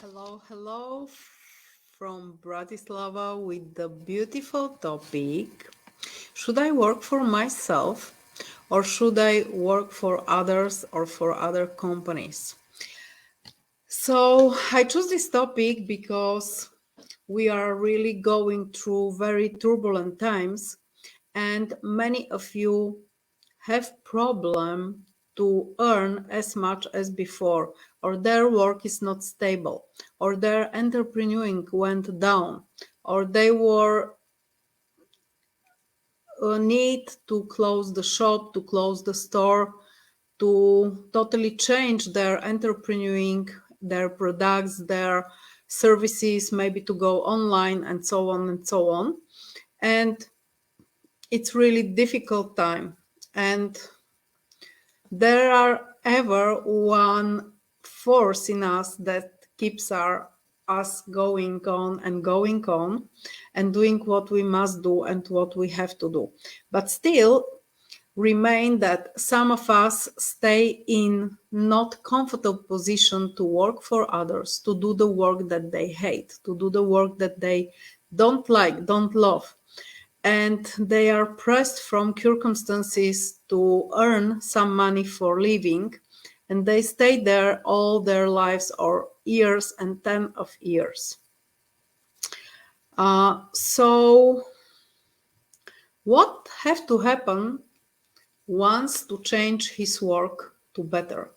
Hello from Bratislava with the beautiful topic. Should I work for myself or should I work for others or for other companies? So I chose this topic because we are really going through very turbulent times and many of you have problem to earn as much as before, or their work is not stable, or their entrepreneuring went down, or they were need to close the shop, to close the store, to totally change their entrepreneuring, their products, their services, maybe to go online and so on and so on. And it's really difficult time. And there are ever one force in us that keeps us going on and doing what we must do and what we have to do. But still remain that some of us stay in not comfortable position to work for others, to do the work that they hate, to do the work that they don't like, don't love, and they are pressed from circumstances to earn some money for living, and they stay there all their lives or years and 10 of years. So what have to happen once to change his work to better,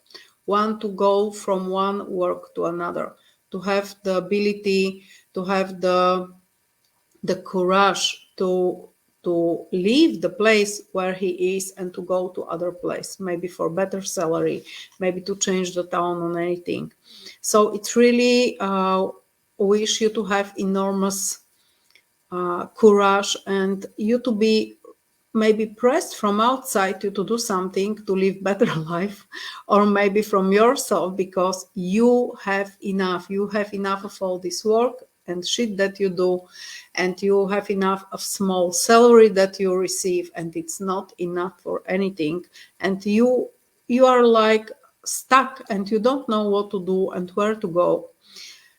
one to go from one work to another, to have the ability, to have the courage to leave the place where he is and to go to other place, maybe for better salary, maybe to change the town or anything. So it's really wish you to have enormous courage and you to be maybe pressed from outside you to do something to live better life, or maybe from yourself because you have enough of all this work and shit that you do, and you have enough of small salary that you receive and it's not enough for anything, and you are like stuck and you don't know what to do and where to go.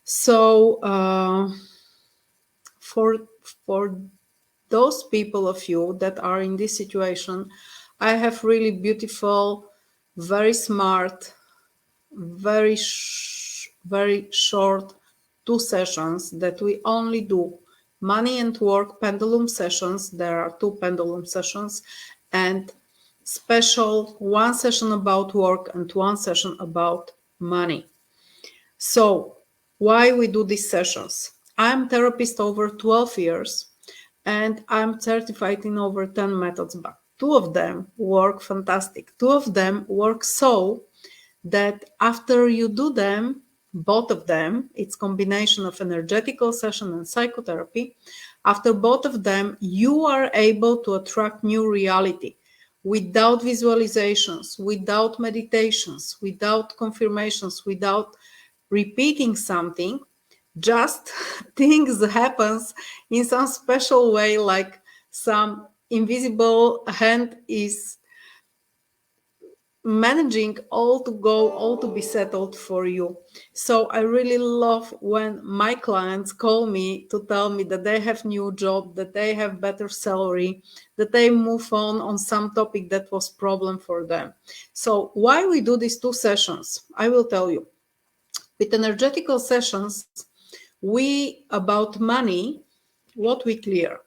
So for those people of you that are in this situation, I have really beautiful, very smart, very short 2 sessions that we only do money and work pendulum sessions. There are 2 pendulum sessions and special 1 session about work and 1 session about money. So why we do these sessions? I'm therapist over 12 years and I'm certified in over 10 methods, but 2 of them work fantastic. 2 of them work so that after you do them, both of them, it's combination of energetical session and psychotherapy. After both of them, you are able to attract new reality without visualizations, without meditations, without confirmations, without repeating something. Just things happens in some special way, like some invisible hand is managing all to go, all to be settled for you. So I really love when my clients call me to tell me that they have new job, that they have better salary, that they move on some topic that was problem for them. So why we do these 2 sessions, I will tell you. With energetical sessions, we about money, what we clear?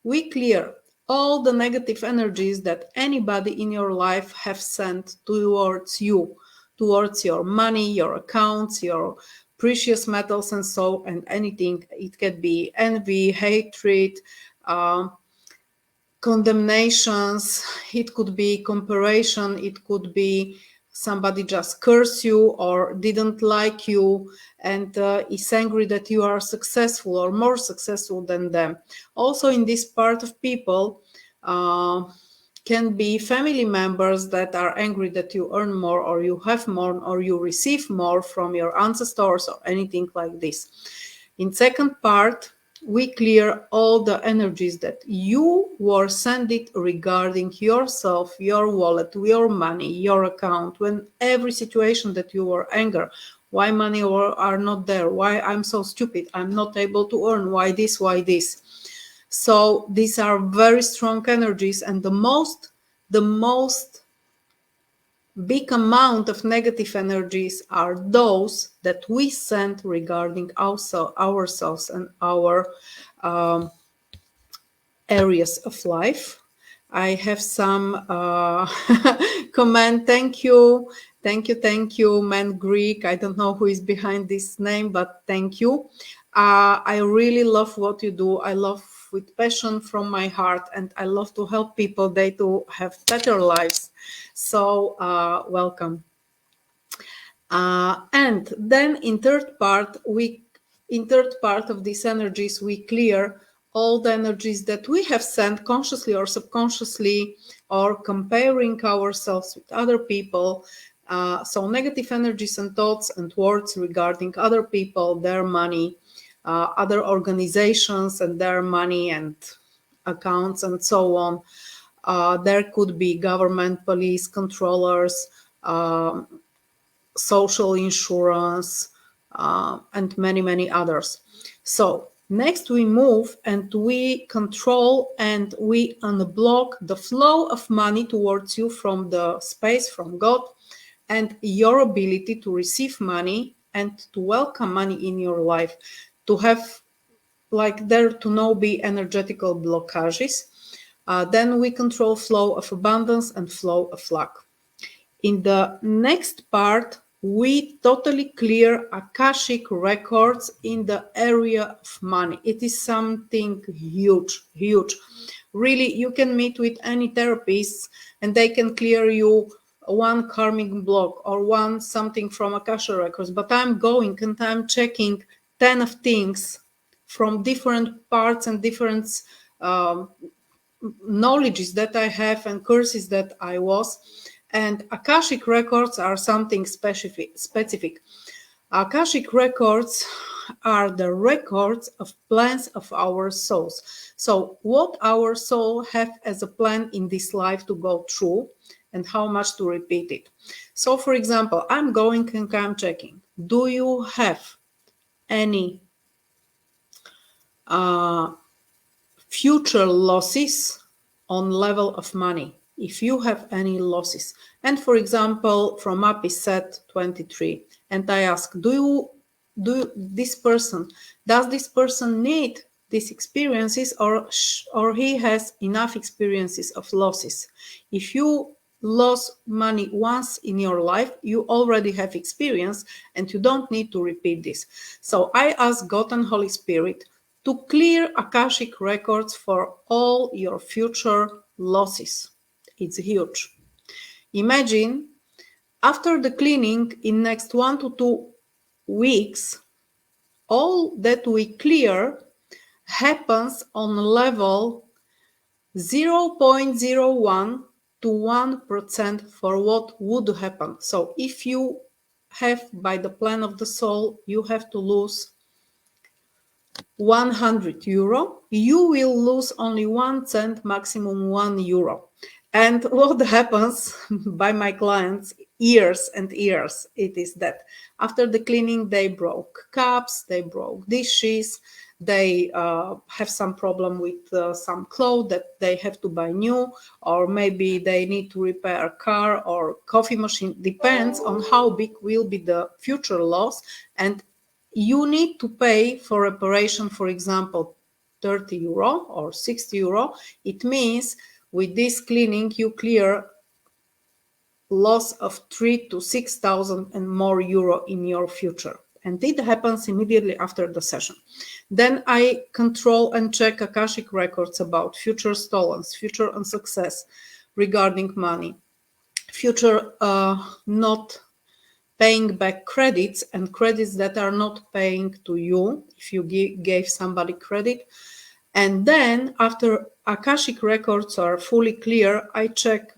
We clear all the negative energies that anybody in your life have sent towards you, towards your money, your accounts, your precious metals and anything. It can be envy, hatred, uh, condemnations, it could be comparison, it could be somebody just curse you or didn't like you and is angry that you are successful or more successful than them. Also in this part of people can be family members that are angry that you earn more or you have more or you receive more from your ancestors or anything like this. In second part, we clear all the energies that you were sending regarding yourself, your wallet, your money, your account, when every situation that you were angry, why money are not there, why I'm so stupid, I'm not able to earn, why this, why this. So these are very strong energies, and the most big amount of negative energies are those that we send regarding ourselves and our areas of life. I have some comment. Thank you, man Greek. I don't know who is behind this name, but thank you. I really love what you do. I love with passion from my heart, and I love to help people they to have better lives. So welcome. And then in third part of these energies, we clear all the energies that we have sent consciously or subconsciously, or comparing ourselves with other people. So negative energies and thoughts and words regarding other people, their money, other organizations and their money and accounts and so on. There could be government, police, controllers, social insurance, and many, many others. So next we move and we control and we unblock the flow of money towards you from the space, from God, and your ability to receive money and to welcome money in your life, to have like there to no be energetical blockages. Then we control flow of abundance and flow of luck. In the next part, we totally clear Akashic records in the area of money. It is something huge, huge. Really, you can meet with any therapist and they can clear you one karmic block or one something from Akasha records. But I'm going and I'm checking 10 of things from different parts and different knowledges that I have and courses that I was. And Akashic records are something specific. Akashic records are the records of plans of our souls. So what our soul have as a plan in this life to go through and how much to repeat it. So for example, I'm going and I'm checking. Do you have any future losses on level of money? If you have any losses, and for example from up is set 23, and I ask, do this person, does this person need these experiences, or he has enough experiences of losses? If you lost money once in your life, you already have experience and you don't need to repeat this. So I ask God and Holy Spirit to clear Akashic records for all your future losses. It's huge. Imagine after the cleaning in next 1 to 2 weeks, all that we clear happens on level 0.01 to 1% for what would happen. So if you have, by the plan of the soul, you have to lose 100 euro, you will lose only 1 cent, maximum 1 euro. And what happens by my clients years and years, it is that after the cleaning, they broke cups, they broke dishes, they have some problem with some clothes that they have to buy new, or maybe they need to repair a car or coffee machine. Depends on how big will be the future loss. And you need to pay for reparation, for example, 30 euro or 60 euro. It means with this cleaning, you clear loss of 3 to 6,000 and more euro in your future. And it happens immediately after the session. Then I control and check Akashic records about future stolens, future unsuccess regarding money, future not paying back credits, and credits that are not paying to you if you gave somebody credit. And then after Akashic records are fully clear, I check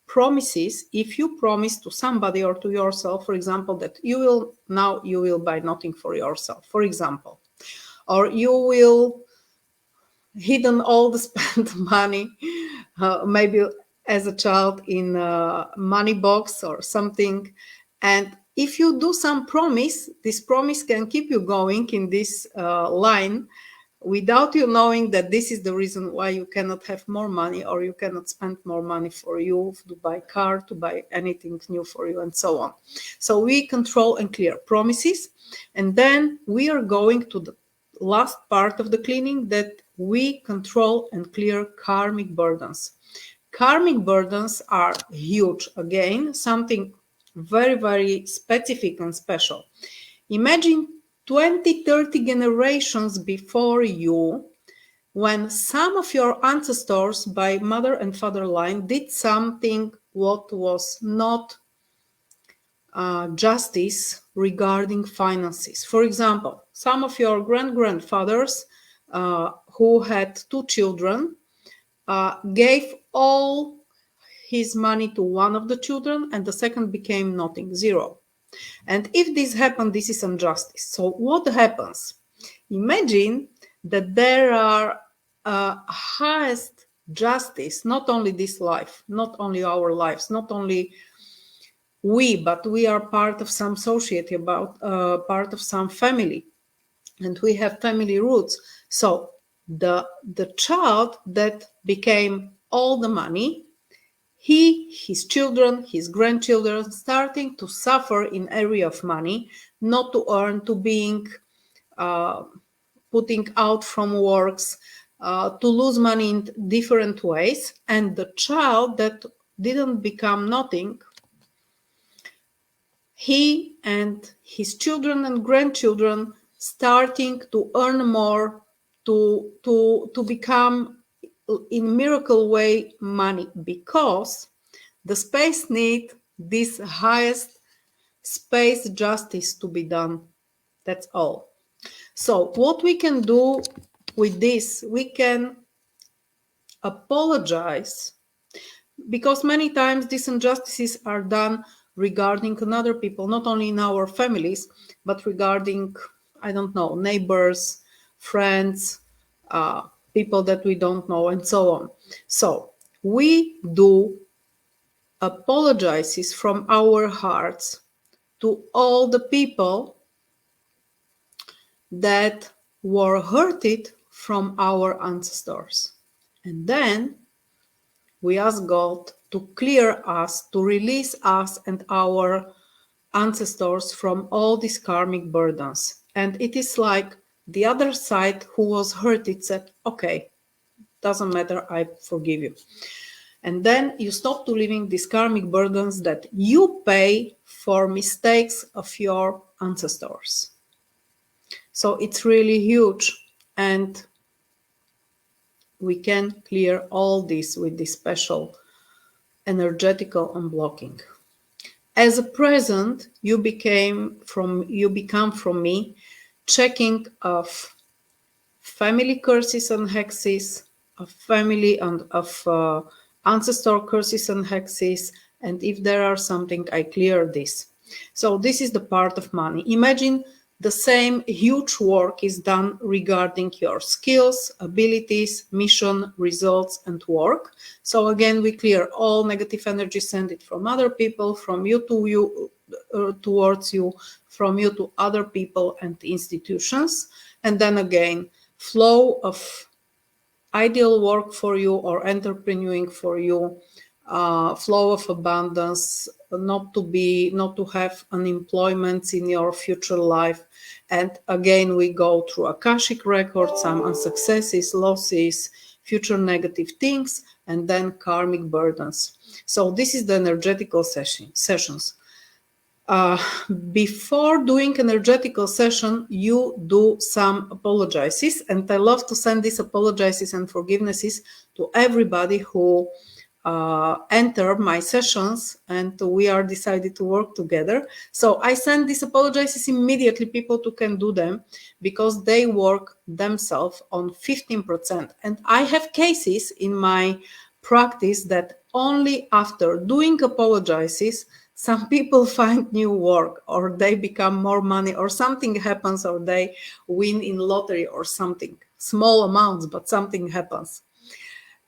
promises. If you promise to somebody or to yourself, for example, that you will buy nothing for yourself, for example, or you will hidden all the spent money, maybe as a child in a money box or something, and if you do some promise, this promise can keep you going in this line without you knowing that this is the reason why you cannot have more money, or you cannot spend more money for you, to buy car, to buy anything new for you, and so on. So we control and clear promises. And then we are going to the last part of the cleaning, that we control and clear karmic burdens. Karmic burdens are huge. Again, something very, very specific and special. Imagine 20, 30 generations before you, when some of your ancestors by mother and father line did something what was not justice regarding finances. For example, some of your grandfathers who had 2 children gave all his money to one of the children, and the second became nothing, zero. And if this happened, this is injustice. So what happens? Imagine that there are highest justice, not only this life, not only our lives, not only we, but we are part of some society, about part of some family, and we have family roots. So the child that became all the money, his children, his grandchildren, starting to suffer in area of money, not to earn, to being putting out from works, to lose money in different ways. And the child that didn't become nothing, he and his children and grandchildren starting to earn more, to become in miracle way money, because the space need this highest space justice to be done. That's all. So what we can do with this, we can apologize, because many times these injustices are done regarding another people, not only in our families, but regarding, I don't know, neighbors, friends, people that we don't know, and so on. So we do apologizes from our hearts to all the people that were hurted from our ancestors. And then we ask God to clear us, to release us and our ancestors from all these karmic burdens. And it is like the other side who was hurted said, okay, doesn't matter, I forgive you. And then you stop to living these karmic burdens that you pay for mistakes of your ancestors. So it's really huge. And we can clear all this with this special energetical unblocking. As a present, you become from me checking of family curses and hexes, of family and of ancestor curses and hexes, and if there are something, I clear this. So this is the part of money. Imagine the same huge work is done regarding your skills, abilities, mission, results, and work. So again, we clear all negative energy, send it from other people, from you to you, towards you, from you to other people and institutions. And then again, flow of ideal work for you or entrepreneuring for you, flow of abundance, not to have unemployment in your future life. And again, we go through Akashic records, some unsuccesses, losses, future negative things, and then karmic burdens. So this is the energetical sessions. Before doing energetical session, you do some apologizes, and I love to send these apologizes and forgivenesses to everybody who enter my sessions, and we are decided to work together. So I send these apologizes immediately, people who can do them, because they work themselves on 15%. And I have cases in my practice that only after doing apologizes, some people find new work, or they become more money, or something happens, or they win in lottery or something, small amounts, but something happens.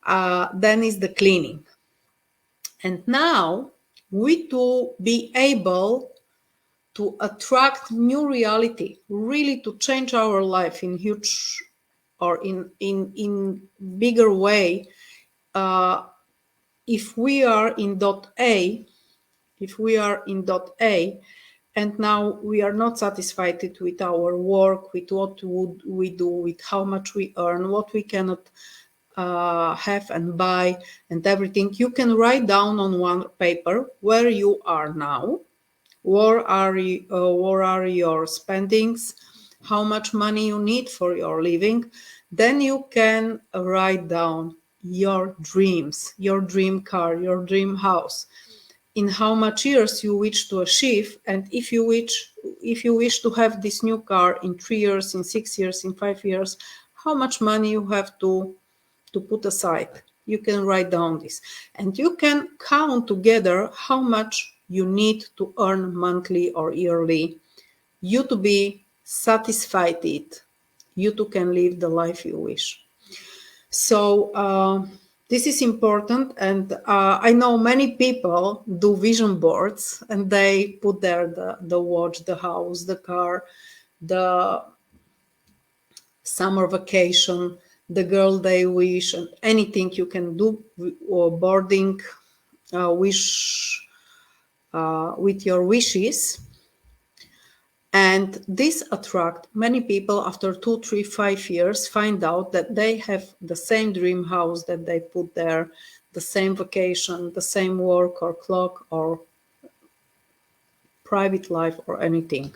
Then is the cleaning. And now we to be able to attract new reality, really to change our life in huge or in bigger way. If we are in dot A, and now we are not satisfied with our work, with what would we do, with how much we earn, what we cannot have and buy, and everything, you can write down on one paper where you are now, where are your spendings, how much money you need for your living. Then you can write down your dreams, your dream car, your dream house, in how much years you wish to achieve, and if you wish to have this new car in 3 years, in 6 years, in 5 years, how much money you have to put aside. You can write down this, and you can count together how much you need to earn monthly or yearly, you to be satisfied it, you too can live the life you wish. So this is important, and I know many people do vision boards, and they put there the watch, the house, the car, the summer vacation, the girl they wish, and anything you can do, or boarding wish with your wishes. And this attract many people. After 2, 3, 5 years, find out that they have the same dream house that they put there, the same vacation, the same work or clock or private life or anything.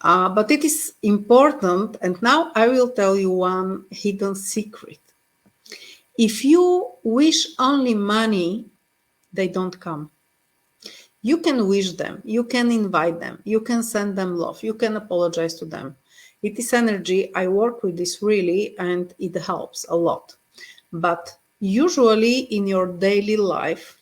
But it is important, and now I will tell you one hidden secret. If you wish only money, they don't come. You can wish them, you can invite them, you can send them love, you can apologize to them. It is energy. I work with this really, and it helps a lot. But usually in your daily life,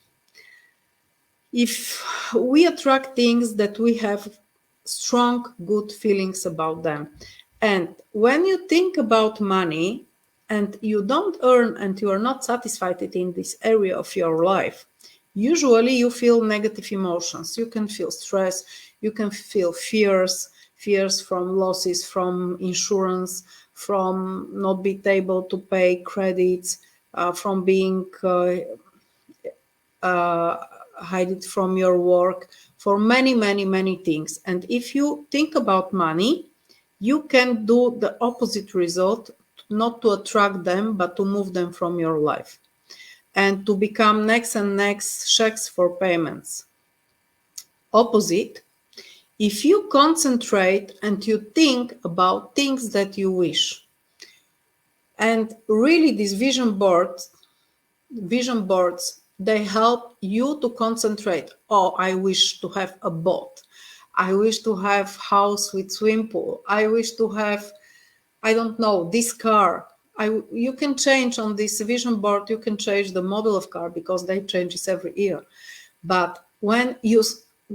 if we attract things that we have strong, good feelings about them, and when you think about money and you don't earn and you are not satisfied in this area of your life, usually you feel negative emotions. You can feel stress, you can feel fears from losses, from insurance, from not being able to pay credits, from being hide from your work, for many, many, many things. And if you think about money, you can do the opposite result, not to attract them, but to move them from your life and to become next and next checks for payments. Opposite, if you concentrate and you think about things that you wish, and really these vision boards, they help you to concentrate. Oh, I wish to have a boat. I wish to have house with swim pool. I wish to have, I don't know, this car. You can change on this vision board, you can change the model of car because they changes every year. But when you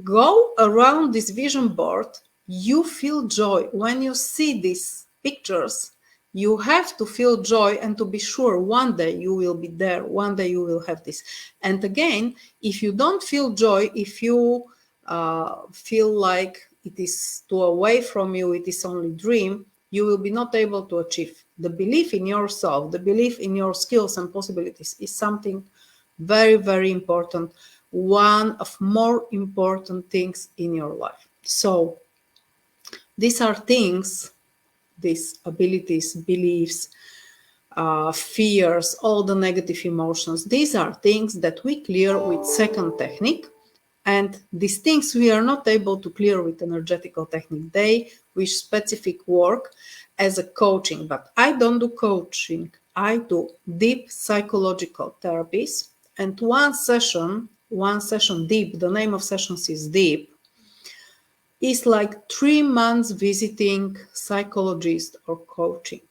go around this vision board, you feel joy. When you see these pictures, you have to feel joy and to be sure one day you will be there, one day you will have this. And again, if you don't feel joy, if you feel like it is too away from you, it is only dream, you will be not able to achieve. The belief in yourself, the belief in your skills and possibilities is something very, very important. One of more important things in your life. So these are things, these abilities, beliefs, fears, all the negative emotions. These are things that we clear with second technique. And these things we are not able to clear with energetical technique. They wish specific work as a coaching, but I don't do coaching. I do deep psychological therapies. And one session deep, the name of sessions is deep, is like 3 months visiting psychologist or coaching.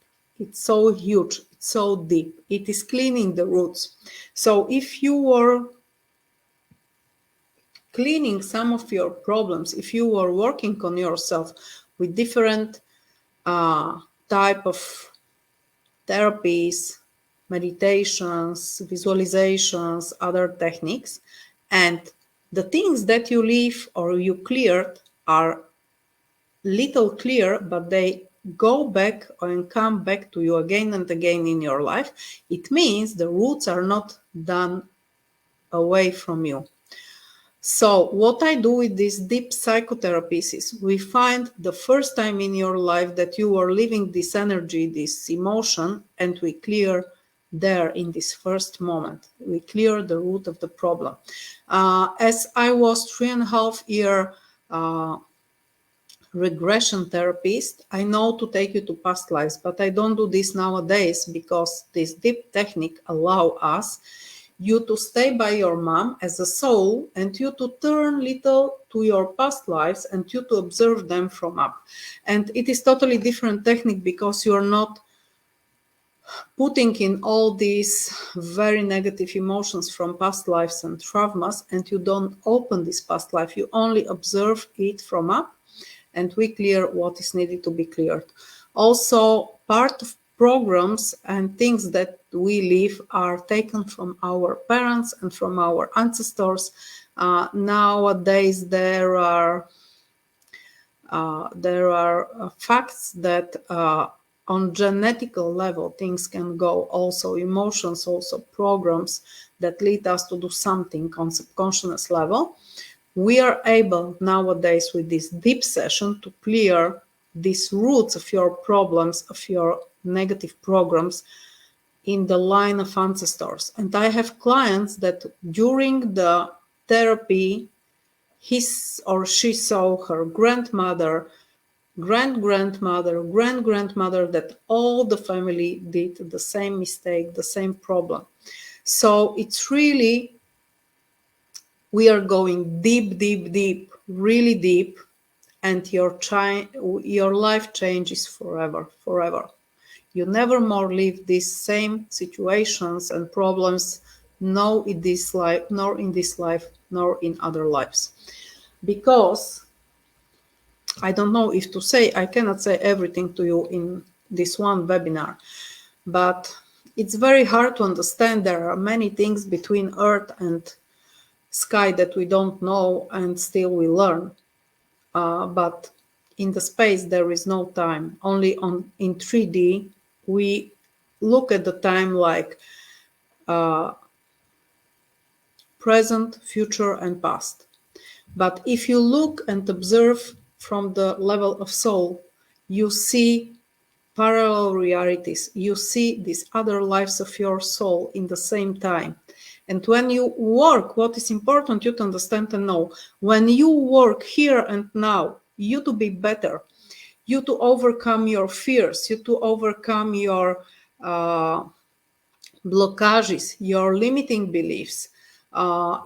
It's so huge, it's so deep. It is cleaning the roots. So if you were cleaning some of your problems, if you were working on yourself with different type of therapies, meditations, visualizations, other techniques, and the things that you leave or you cleared are little clear, but they go back and come back to you again and again in your life, it means the roots are not done away from you. So what I do with these deep psychotherapies is we find the first time in your life that you are living this energy, this emotion, and we clear there in this first moment. We clear the root of the problem. As I was 3.5 year regression therapist, I know to take you to past lives, but I don't do this nowadays because this deep technique allow us you to stay by your mom as a soul and you to turn little to your past lives and you to observe them from up. And it is totally different technique because you're not putting in all these very negative emotions from past lives and traumas, and you don't open this past life. You only observe it from up, and we clear what is needed to be cleared. Also, part of programs and things that we live are taken from our parents and from our ancestors. Nowadays, there are facts that on genetical level things can go, also emotions, also programs that lead us to do something on subconscious level. We are able nowadays with this deep session to clear these roots of your problems, of your negative programs in the line of ancestors. And I have clients that during the therapy, his or she saw her grandmother, great-grandmother, grand-grandmother, that all the family did the same mistake, the same problem. So it's really, we are going deep, deep, deep, really deep, and your life changes forever, forever. You never more live these same situations and problems, nor in this life, nor in other lives. Because I don't know if to say, I cannot say everything to you in this one webinar, but it's very hard to understand. There are many things between earth and sky that we don't know and still we learn. But in the space, there is no time. Only in 3D, we look at the time like present, future, and past. But if you look and observe from the level of soul, you see parallel realities. You see these other lives of your soul in the same time. And when you work, what is important you to understand and know, when you work here and now, you to be better, you to overcome your fears, you to overcome your blockages, your limiting beliefs,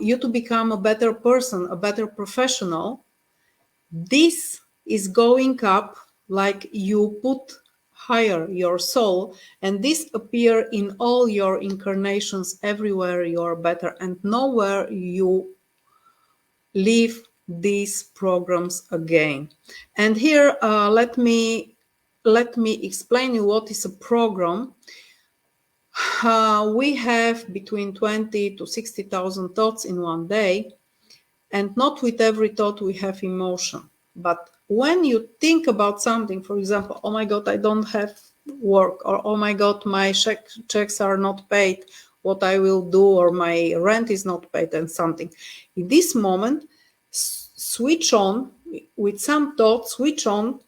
you to become a better person, a better professional, this is going up like you put higher your soul, and this appear in all your incarnations. Everywhere you are better, and nowhere you leave these programs again. And here let me explain you what is a program. We have between 20 to 60,000 thoughts in one day, and not with every thought we have emotion. But when you think about something, for example, oh my God, I don't have work, or oh my God, my checks are not paid, what I will do, or my rent is not paid, and something. In this moment, switch on, with some thoughts, switch on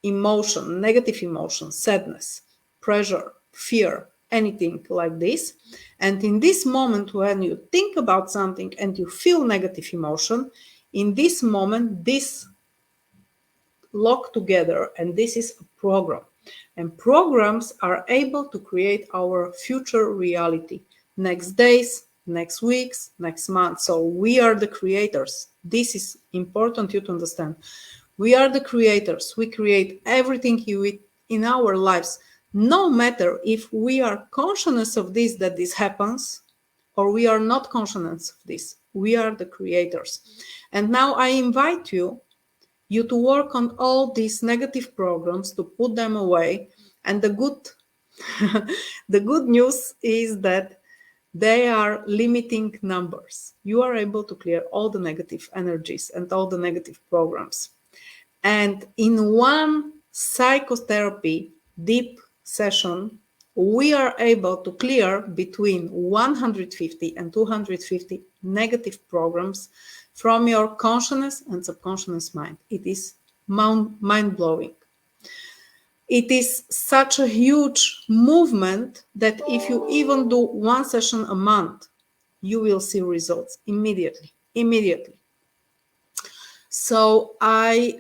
emotion, negative emotion, sadness, pressure, fear, anything like this. And in this moment, when you think about something and you feel negative emotion, in this moment, this lock together, and this is a program. And programs are able to create our future reality, next days, next weeks, next month. So we are the creators. This is important you to understand. We are the creators. We create everything in our lives, no matter if we are conscious of this, that this happens, or we are not conscious of this. We are the creators. And now I invite you to work on all these negative programs, to put them away. And the good news is that they are limiting numbers. You are able to clear all the negative energies and all the negative programs. And in one psychotherapy deep session, we are able to clear between 150 and 250 negative programs from your consciousness and subconscious mind. It is mind-blowing. It is such a huge movement that if you even do one session a month, you will see results immediately. So I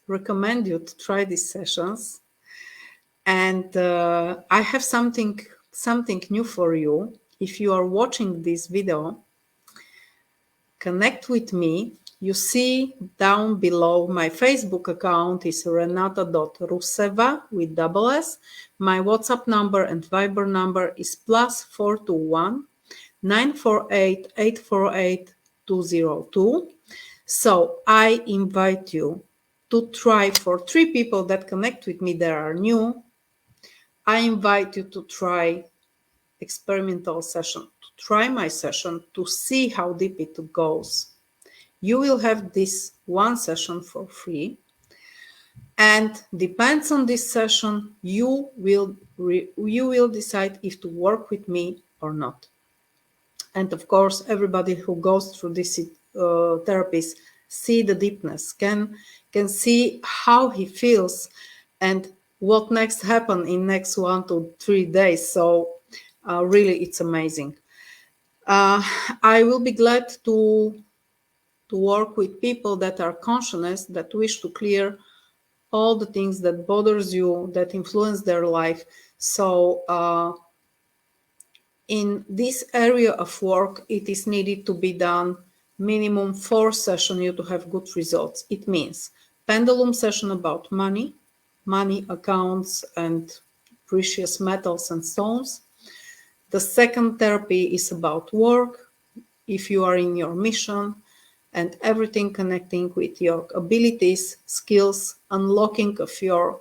recommend you to try these sessions. And I have something new for you. If you are watching this video, connect with me. You see down below my Facebook account is renata.ruseva with double S. My WhatsApp number and Viber number is +421 948 848 202. So I invite you to try. For 3 people that connect with me that are new, I invite you to try experimental session, to try my session, to see how deep it goes. You will have this one session for free, and depends on this session, you will decide if to work with me or not. And of course, everybody who goes through this therapies see the deepness, can see how he feels and what next happen in next 1 to 3 days. So really, it's amazing. I will be glad to work with people that are conscious, that wish to clear all the things that bothers you, that influence their life. So in this area of work, it is needed to be done minimum 4 sessions you to have good results. It means pendulum session about money accounts and precious metals and stones. The second therapy is about work, if you are in your mission, and everything connecting with your abilities, skills, unlocking of your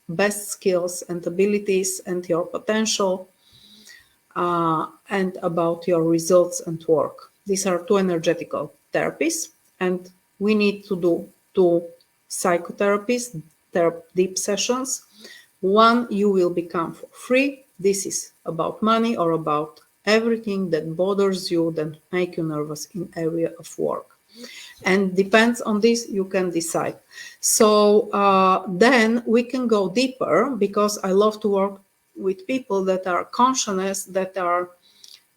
best skills and abilities and your potential, and about your results and work. These are 2 energetical therapies, and we need to do 2 psychotherapies, deep sessions. One you will become for free. This is about money or about everything that bothers you, that make you nervous in area of work. And depends on this, you can decide. So then we can go deeper, because I love to work with people that are conscious, that are,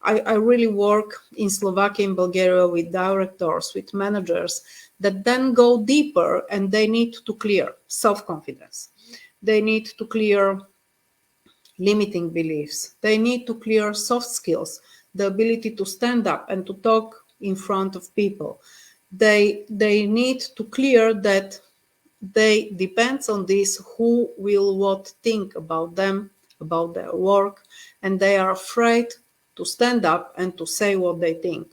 I really work in Slovakia, in Bulgaria, with directors, with managers, that then go deeper, and they need to clear self-confidence. They need to clear limiting beliefs. They need to clear soft skills, the ability to stand up and to talk in front of people. They need to clear that they depends on this, who will what think about them, about their work, and they are afraid to stand up and to say what they think.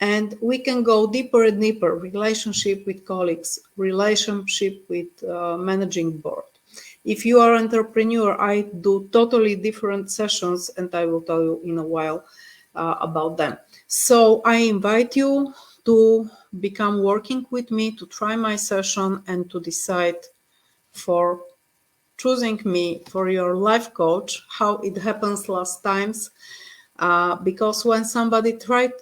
And we can go deeper and deeper: relationship with colleagues, relationship with managing board. If you are an entrepreneur, I do totally different sessions, and I will tell you in a while about them. So I invite you to become working with me, to try my session, and to decide for choosing me for your life coach, how it happens last times. Because when somebody tried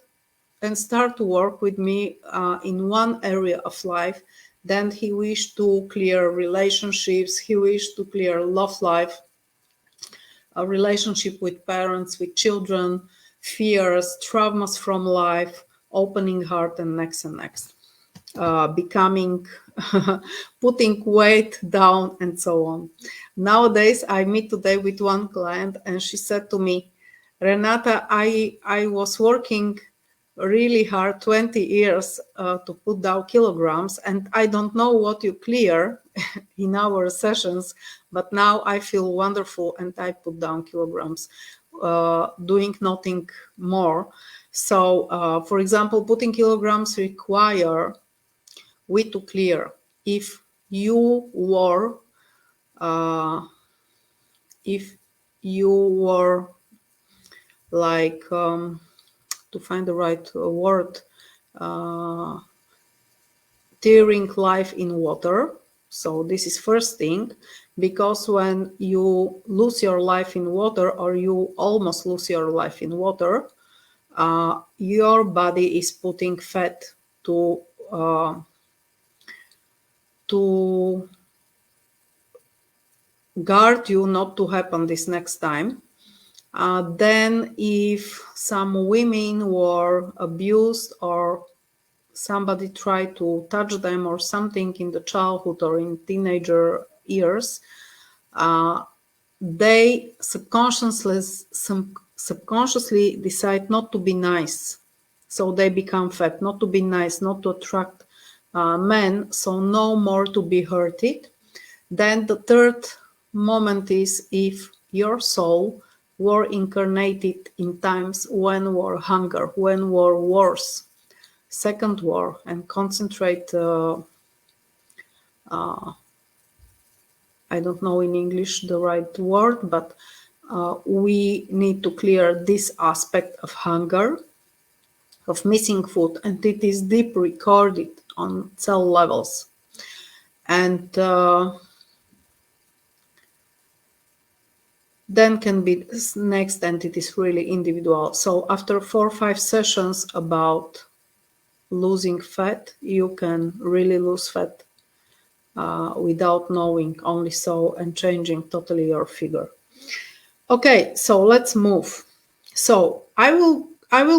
and start to work with me in one area of life, then he wished to clear relationships, he wished to clear love life, a relationship with parents, with children, fears, traumas from life, opening heart, and next and next. Becoming, putting weight down, and so on. Nowadays, I meet today with one client, and she said to me, Renata, I was working really hard 20 years to put down kilograms, and I don't know what you clear in our sessions, but now I feel wonderful and I put down kilograms, doing nothing more. So, for example, putting kilograms require we to clear. If you were like, to find the right word, tearing life in water. So this is first thing, because when you lose your life in water, or you almost lose your life in water, your body is putting fat to guard you not to happen this next time. Then if some women were abused, or somebody tried to touch them or something in the childhood or in teenager years, they subconsciously decide not to be nice. So they become fat, not to be nice, not to attract men, so no more to be hurted. Then the third moment is if your soul were incarnated in times when were hunger, when were wars, second war, and concentrate, I don't know in English the right word, but we need to clear this aspect of hunger, of missing food, and it is deep recorded on cell levels. And then can be next, and it is really individual. So after 4 or 5 sessions about losing fat, you can really lose fat without knowing, only so, and changing totally your figure. Okay, so let's move. So I will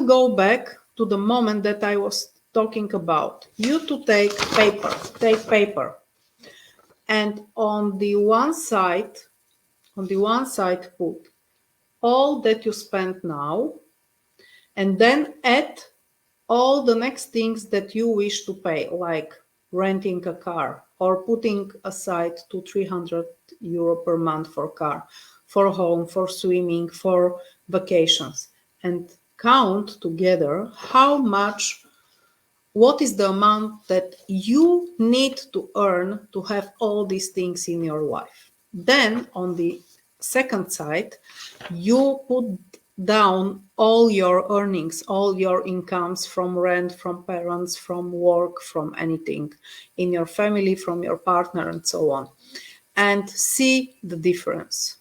go back to the moment that I was talking about. You to take paper, and on the one side put all that you spend now, and then add all the next things that you wish to pay, like renting a car, or putting aside 200-300 euro per month for car, for home, for swimming, for vacations, and count together what is the amount that you need to earn to have all these things in your life. Then on the second side, you put down all your earnings, all your incomes from rent, from parents, from work, from anything in your family, from your partner, and so on, and see the difference.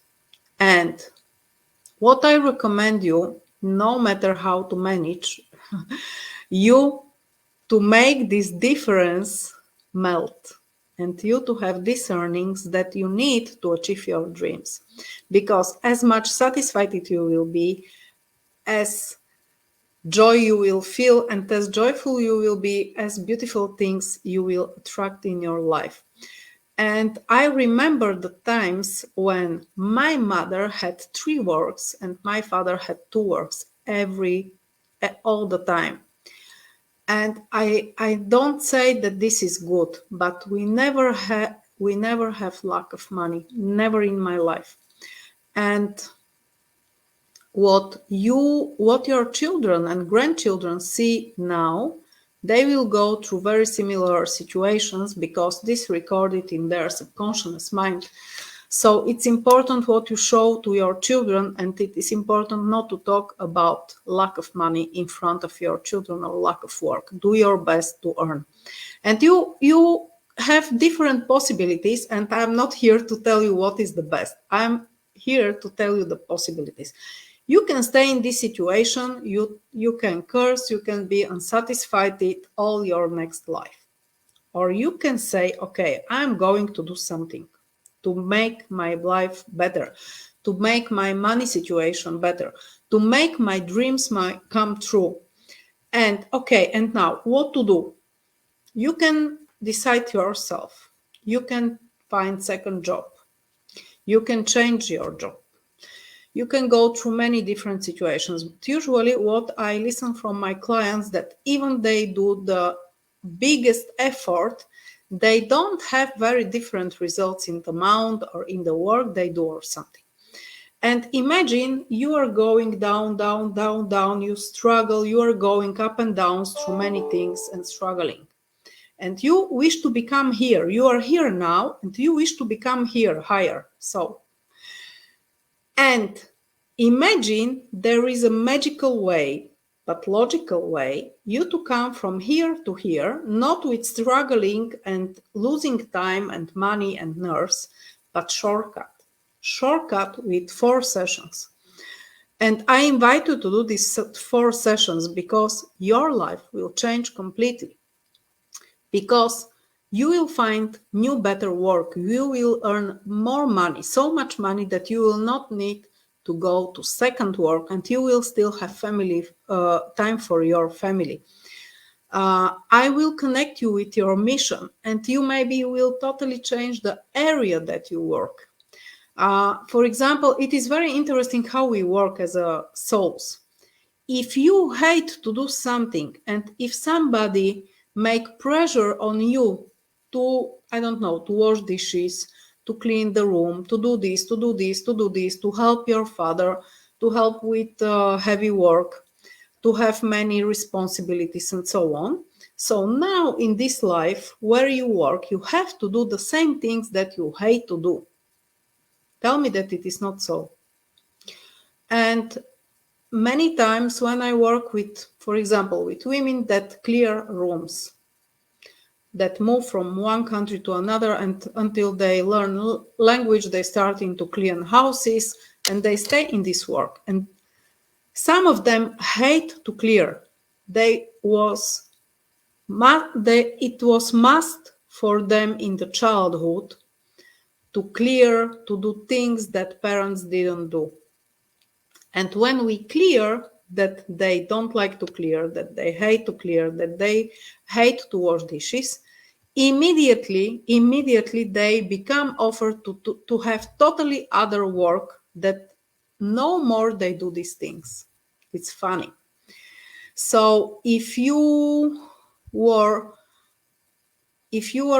And what I recommend you, no matter how to manage, you to make this difference melt, and you to have these earnings that you need to achieve your dreams. Because as much satisfied you will be, as joy you will feel, and as joyful you will be, as beautiful things you will attract in your life. And I remember the times when my mother had 3 works and my father had 2 works all the time. And I don't say that this is good, but we never have lack of money, never in my life. And what your children and grandchildren see now, they will go through very similar situations, because this recorded in their subconscious mind. So it's important what you show to your children, and it is important not to talk about lack of money in front of your children or lack of work. Do your best to earn. And you have different possibilities, and I'm not here to tell you what is the best. I'm here to tell you the possibilities. You can stay in this situation, you can curse, you can be unsatisfied with all your next life. Or you can say, okay, I'm going to do something to make my life better, to make my money situation better, to make my dreams come true. And okay, and now what to do? You can decide yourself. You can find second job. You can change your job. You can go through many different situations. But usually what I listen from my clients, that even they do the biggest effort, they don't have very different results in the amount or in the work they do or something. And imagine you are going down, down, down, down, you struggle, you are going up and down through many things and struggling. And you wish to become here. You are here now, and you wish to become here, higher. And imagine there is a magical way but logical way, you to come from here to here, not with struggling and losing time and money and nerves, but shortcut. Shortcut with 4 sessions. And I invite you to do these 4 sessions because your life will change completely. Because you will find new, better work. You will earn more money, so much money that you will not need to go to second work, and you will still have family time for your family. I will connect you with your mission, and you maybe will totally change the area that you work. For example, it is very interesting how we work as a souls. If you hate to do something, and if somebody make pressure on you to, I don't know, to wash dishes, to clean the room, to do this, to do this, to do this, to help your father, to help with heavy work, to have many responsibilities and so on. So now in this life where you work, you have to do the same things that you hate to do. Tell me that it is not so. And many times when I work with, for example, with women that clear rooms, that move from one country to another, and until they learn language, they starting to clean houses, and they stay in this work. And some of them hate to clear. It was must for them in the childhood to clear, to do things that parents didn't do. And when we clear that they don't like to clear, that they hate to clear, that they hate to wash dishes, immediately they become offered to have totally other work that no more they do these things. It's funny. So if you were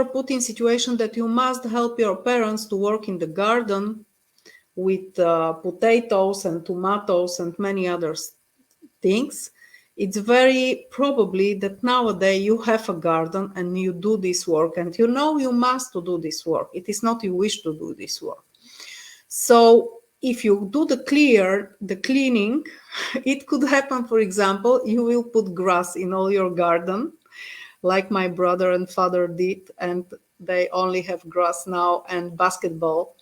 put in situation that you must help your parents to work in the garden with potatoes and tomatoes and many other things, it's very probably that nowadays you have a garden and you do this work, and you know you must to do this work. It is not you wish to do this work. So if you do the cleaning, it could happen, for example, you will put grass in all your garden, like my brother and father did, and they only have grass now and basketball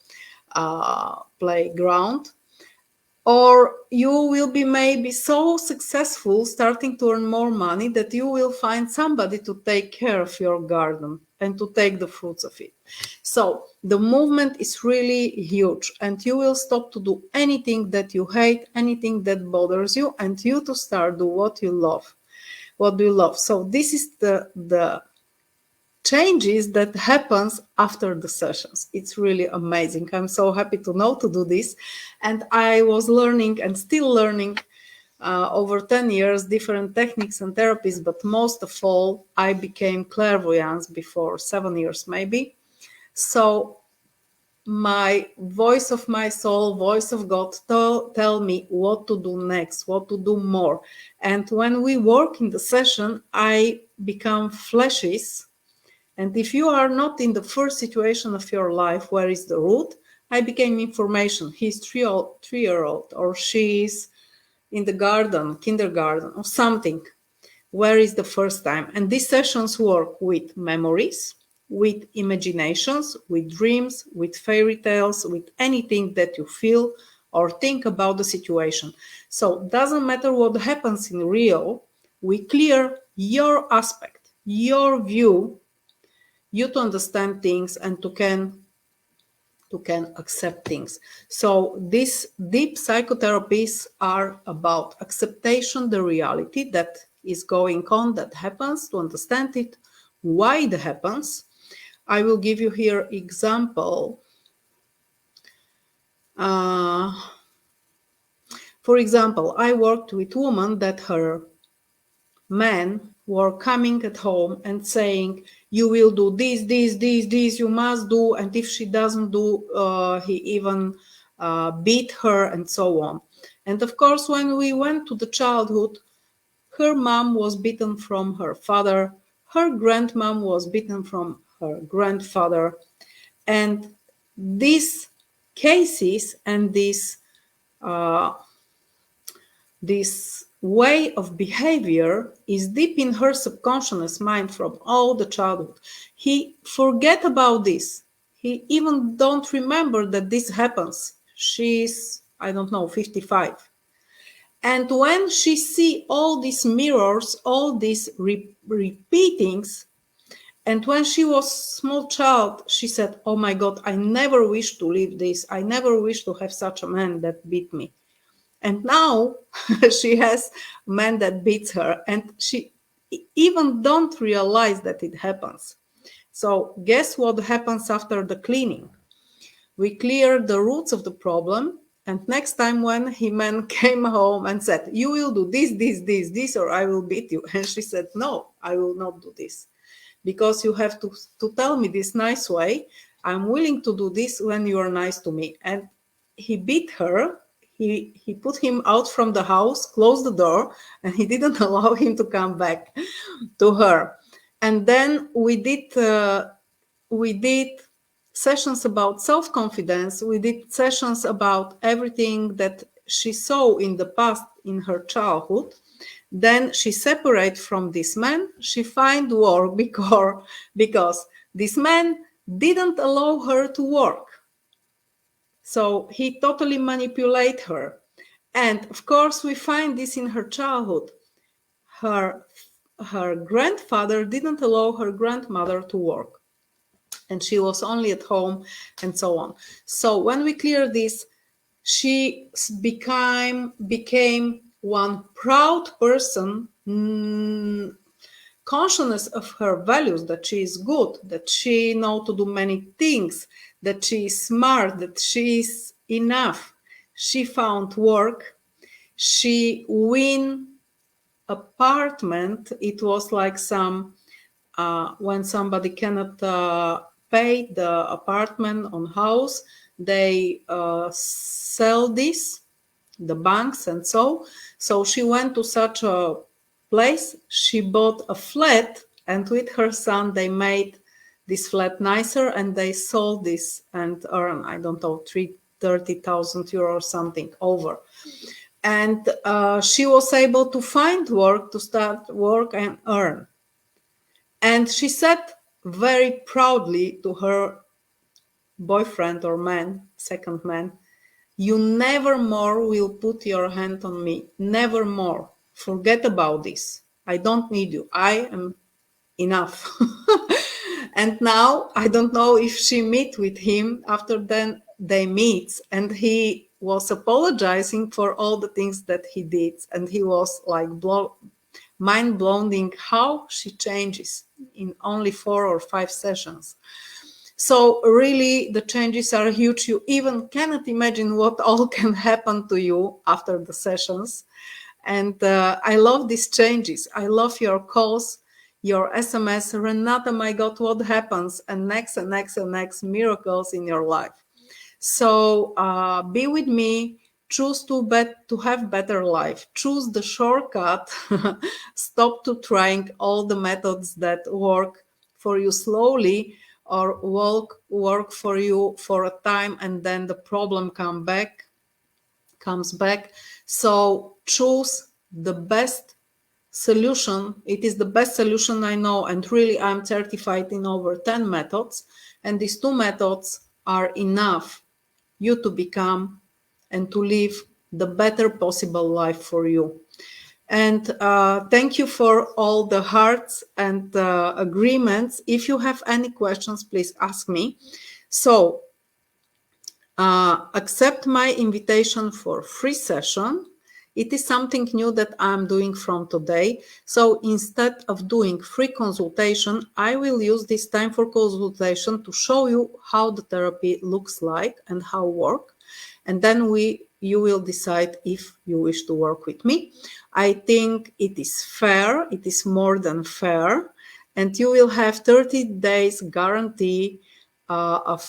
playground. Or you will be maybe so successful starting to earn more money that you will find somebody to take care of your garden and to take the fruits of it. So the movement is really huge, and you will stop to do anything that you hate, anything that bothers you, and you to start do what you love. What do you love? So this is the changes that happens after the sessions. It's really amazing. I'm so happy to know to do this. And I was learning and still learning over 10 years different techniques and therapies, but most of all, I became clairvoyant before 7 years maybe. So my voice of my soul, voice of God, tell me what to do next, what to do more. And when we work in the session, I become flashes. And if you are not in the first situation of your life, where is the root? I became information. He's 3-year-old, or she's in the garden, kindergarten, or something. Where is the first time? And these sessions work with memories, with imaginations, with dreams, with fairy tales, with anything that you feel or think about the situation. So it doesn't matter what happens in real, we clear your aspect, your view, you to understand things and to can accept things. So these deep psychotherapies are about acceptation, the reality that is going on, that happens, to understand it, why it happens. I will give you here example. For example, I worked with women that her men were coming at home and saying, you will do this, you must do, and if she doesn't do, he even beat her and so on. And of course, when we went to the childhood, her mom was beaten from her father, her grandmom was beaten from her grandfather, and these cases and these This way of behavior is deep in her subconscious mind from all the childhood. He forget about this. He even don't remember that this happens. She's, I don't know, 55. And when she see all these mirrors, all these repeatings, and when she was small child, she said, "Oh my God, I never wish to live this. I never wish to have such a man that beat me." And now she has a man that beats her, and she even don't realize that it happens. So guess what happens after the cleaning? We cleared the roots of the problem, and next time when he man came home and said, "You will do this, or I will beat you," and she said, "No, I will not do this, because you have to tell me this nice way. I'm willing to do this when you are nice to me." And he beat her. He put him out from the house, closed the door, and he didn't allow him to come back to her. And then we did sessions about self-confidence. We did sessions about everything that she saw in the past in her childhood. Then she separated from this man. She find work because this man didn't allow her to work. So he totally manipulate her. And of course, we find this in her childhood. Her grandfather didn't allow her grandmother to work, and she was only at home, and so on. So when we clear this, she became one proud person, conscious of her values, that she is good, that she knows to do many things, that she is smart, that she is enough. She found work. She win apartment. It was like some when somebody cannot pay the apartment on house, they sell this, the banks, and so she went to such a place. She bought a flat, and with her son they made this flat nicer, and they sold this and earn, I don't know, 30,000 euro or something over. And she was able to find work, to start work and earn. And she said very proudly to her boyfriend or man, second man, "You never more will put your hand on me. Never more. Forget about this. I don't need you. I am enough." And now I don't know if she meet with him. After then they meet, and he was apologizing for all the things that he did, and he was like mind-blowing how she changes in only 4 or 5 sessions. So really the changes are huge. You even cannot imagine what all can happen to you after the sessions. And I love these changes. I love your calls, your SMS, "Renata, my God, what happens?" And next and next and next miracles in your life. So be with me. Choose to have better life. Choose the shortcut. Stop to trying all the methods that work for you slowly, or work for you for a time, and then the problem comes back. So choose the best solution. It is the best solution I know, and really I'm certified in over 10 methods, and these 2 methods are enough you to become and to live the better possible life for you. And thank you for all the hearts and agreements. If you have any questions, please ask me. So accept my invitation for free session. It is something new that I'm doing from today. So instead of doing free consultation, I will use this time for consultation to show you how the therapy looks like and how work. And then you will decide if you wish to work with me. I think it is fair. It is more than fair. And you will have 30 days guarantee of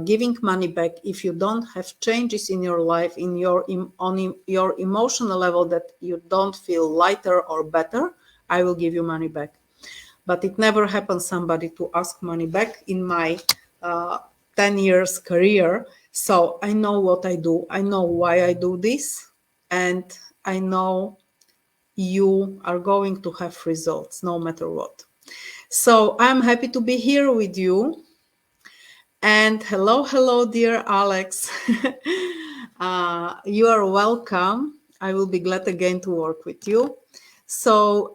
giving money back if you don't have changes in your life, on your emotional level, that you don't feel lighter or better. I will give you money back. But it never happened somebody to ask money back in my 10 years career. So I know what I do. I know why I do this. And I know you are going to have results no matter what. So I'm happy to be here with you. And hello, dear Alex. You are welcome. I will be glad again to work with you. So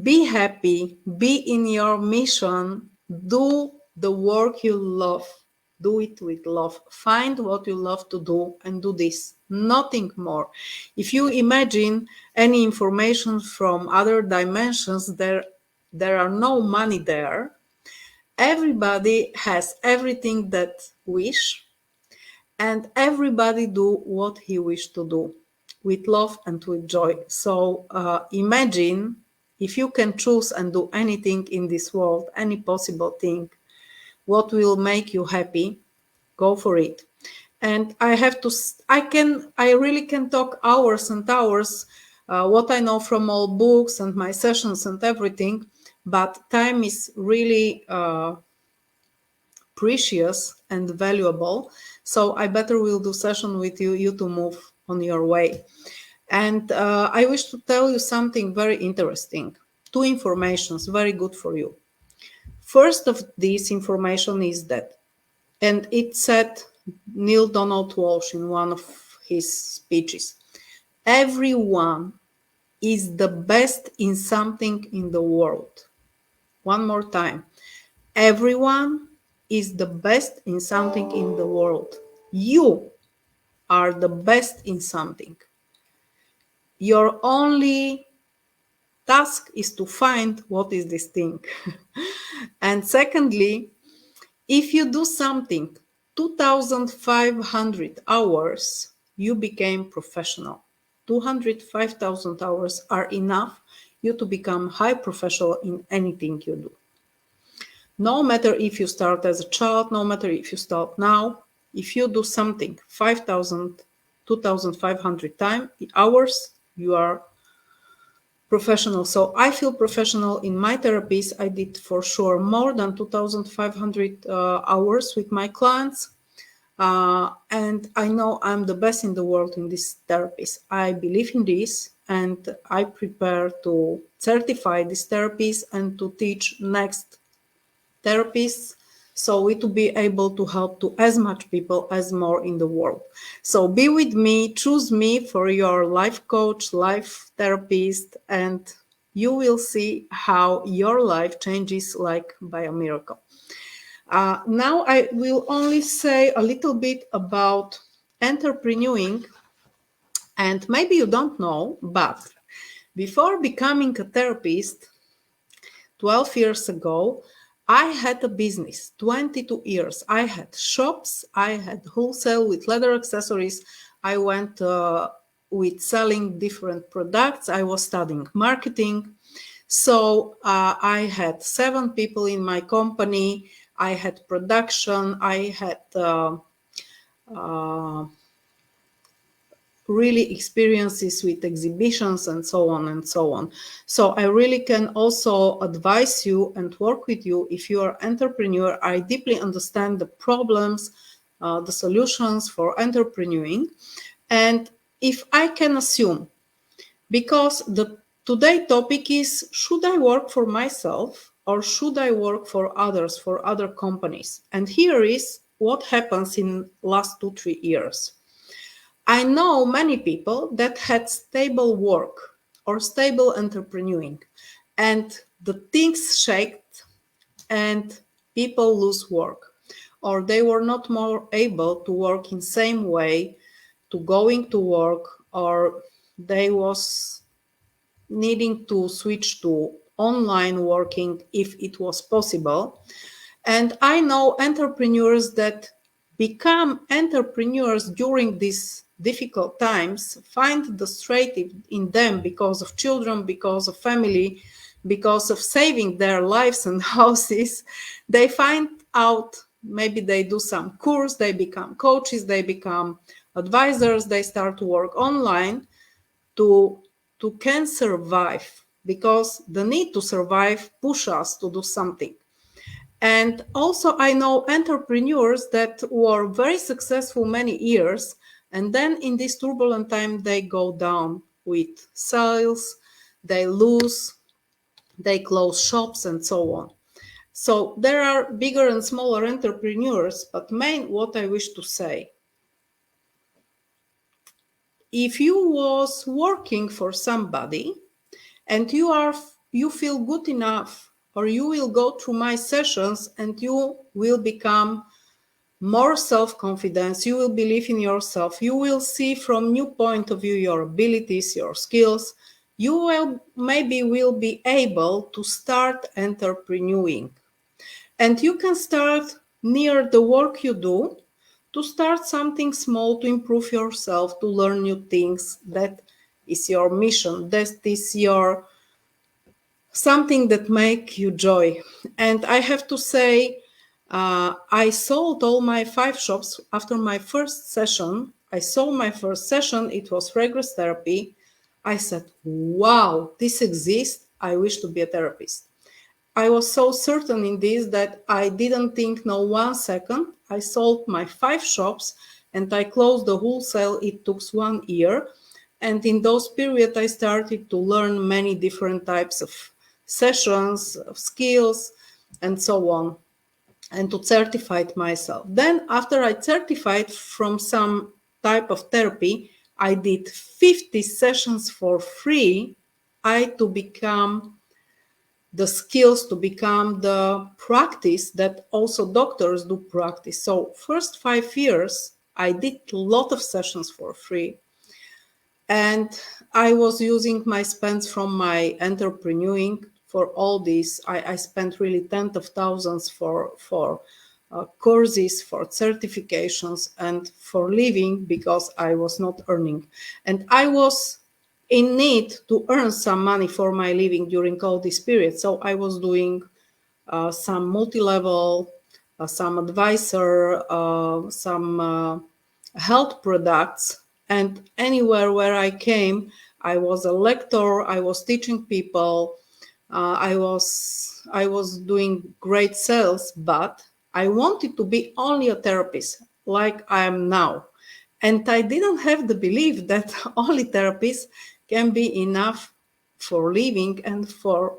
be happy, be in your mission, do the work you love, do it with love. Find what you love to do and do this, nothing more. If you imagine any information from other dimensions, there are no money there. Everybody has everything that wish, and everybody do what he wish to do with love and with joy. So imagine if you can choose and do anything in this world, any possible thing, what will make you happy, go for it. And I really can talk hours and hours, what I know from all books and my sessions and everything, but time is really precious and valuable. So I better will do session with you to move on your way. And I wish to tell you something very interesting. Two informations very good for you. First of this information is that, and it said Neil Donald Walsh in one of his speeches, everyone is the best in something in the world. One more time. Everyone is the best in something in the world. You are the best in something. Your only task is to find what is this thing. And secondly, if you do something 2,500 hours, you became professional. 205,000 hours are enough you to become high professional in anything you do. No matter if you start as a child, no matter if you start now, if you do something 5,000, 2,500 hours, you are professional. So I feel professional in my therapies. I did for sure more than 2,500 hours with my clients. And I know I'm the best in the world in these therapies. I believe in this, and I prepare to certify these therapies and to teach next therapists, so we to be able to help to as much people as more in the world. So be with me, choose me for your life coach, life therapist, and you will see how your life changes like by a miracle. Now I will only say a little bit about entrepreneuring, and maybe you don't know, but before becoming a therapist, 12 years ago, I had a business, 22 years. I had shops, I had wholesale with leather accessories. I went with selling different products. I was studying marketing. So I had 7 people in my company. I had production. I had really experiences with exhibitions and so on and so on. So I really can also advise you and work with you if you are an entrepreneur. I deeply understand the problems, the solutions for entrepreneuring. And if I can assume, because the today topic is, should I work for myself or should I work for others, for other companies? And here is what happens in last 2-3 years. I know many people that had stable work or stable entrepreneuring, and the things shaked and people lose work, or they were not more able to work in same way to going to work, or they was needing to switch to online working if it was possible. And I know entrepreneurs that become entrepreneurs during these difficult times, find the strength in them because of children, because of family, because of saving their lives and houses. They find out, maybe they do some course, they become coaches, they become advisors, they start to work online to can survive, because the need to survive push us to do something. And also I know entrepreneurs that were very successful many years, And then in this turbulent time, they go down with sales, they lose, they close shops, and so on. So there are bigger and smaller entrepreneurs, but main what I wish to say, if you was working for somebody and you feel good enough, or you will go through my sessions and you will become more self-confidence, you will believe in yourself, you will see from new point of view your abilities, your skills, you will be able to start entrepreneuring. And you can start near the work you do, to start something small, to improve yourself, to learn new things. That is your mission. That is your something that make you joy. And I have to say, I sold all my 5 shops after my first session. I sold my first session. It was regress therapy. I said, wow, this exists. I wish to be a therapist. I was so certain in this that I didn't think no 1 second. I sold my 5 shops and I closed the wholesale. It took 1 year. And in those periods, I started to learn many different types of sessions, of skills, and so on, and to certify myself. Then after I certified from some type of therapy, I did 50 sessions for free. I to become the skills, to become the practice that also doctors do practice. So first 5 years, I did a lot of sessions for free. And I was using my spends from my entrepreneuring for all this. I spent really tens of thousands for courses, for certifications, and for living, because I was not earning. And I was in need to earn some money for my living during all this period. So I was doing some multi-level, some advisor, some health products. And anywhere where I came, I was a lecturer, I was teaching people, I was doing great sales, but I wanted to be only a therapist like I am now. And I didn't have the belief that only therapists can be enough for living and for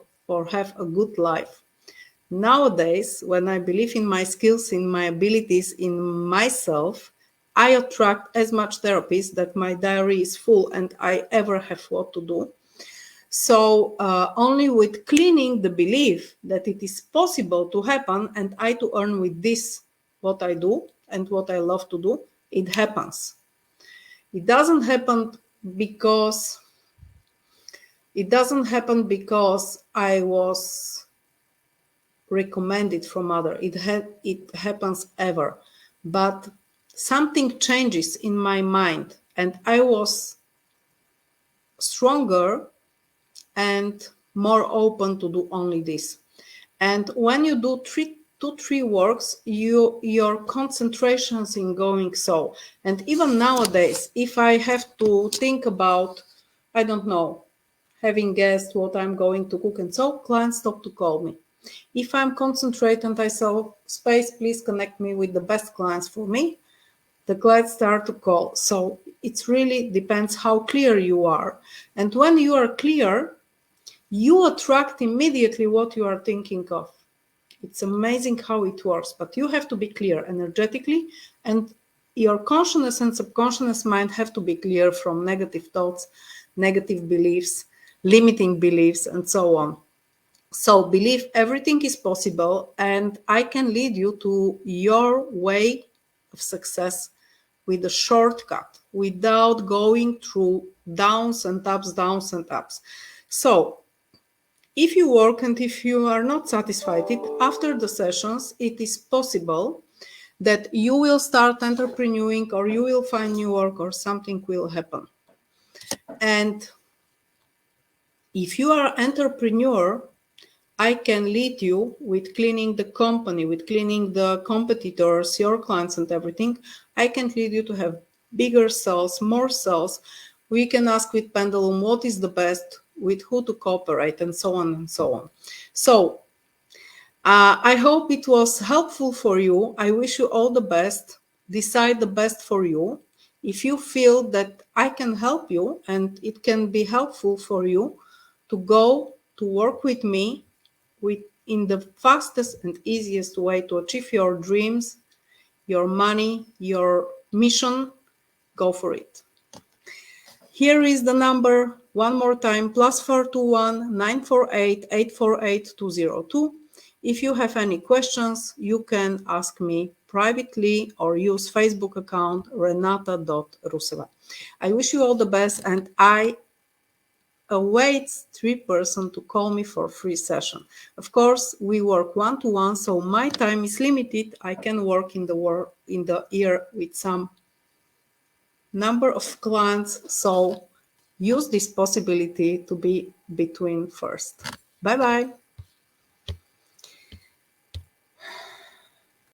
have a good life. Nowadays, when I believe in my skills, in my abilities, in myself, I attract as much therapists that my diary is full and I ever have what to do. So only with cleaning the belief that it is possible to happen and I to earn with this, what I do and what I love to do, it happens. It doesn't happen because I was recommended from other. It happens ever. But something changes in my mind and I was stronger and more open to do only this. And when you do three works, your concentrations in going so. And even nowadays, if I have to think about, I don't know, having guessed what I'm going to cook and so, clients stop to call me. If I'm concentrated and I say, Space, please connect me with the best clients for me, the clients start to call. So it really depends how clear you are. And when you are clear, you attract immediately what you are thinking of. It's amazing how it works, but you have to be clear energetically, and your consciousness and subconscious mind have to be clear from negative thoughts, negative beliefs, limiting beliefs, and so on. So believe everything is possible, and I can lead you to your way of success with a shortcut without going through downs and ups. So if you work and if you are not satisfied, after the sessions, it is possible that you will start entrepreneuring or you will find new work or something will happen. And if you are an entrepreneur, I can lead you with cleaning the company, with cleaning the competitors, your clients and everything. I can lead you to have bigger sales, more sales. We can ask with Pendulum what is the best, with who to cooperate, and so on and so on. So I hope it was helpful for you. I wish you all the best. Decide the best for you. If you feel that I can help you and it can be helpful for you to go to work with me in the fastest and easiest way to achieve your dreams, your money, your mission, go for it. Here is the number one more time, +421 948 848 202. If you have any questions, you can ask me privately or use Facebook account renata.ruseva. I wish you all the best, and I await 3 person to call me for free session. Of course, we work one-to-one, so my time is limited. I can work in the year with some number of clients, so use this possibility to be between first. Bye bye.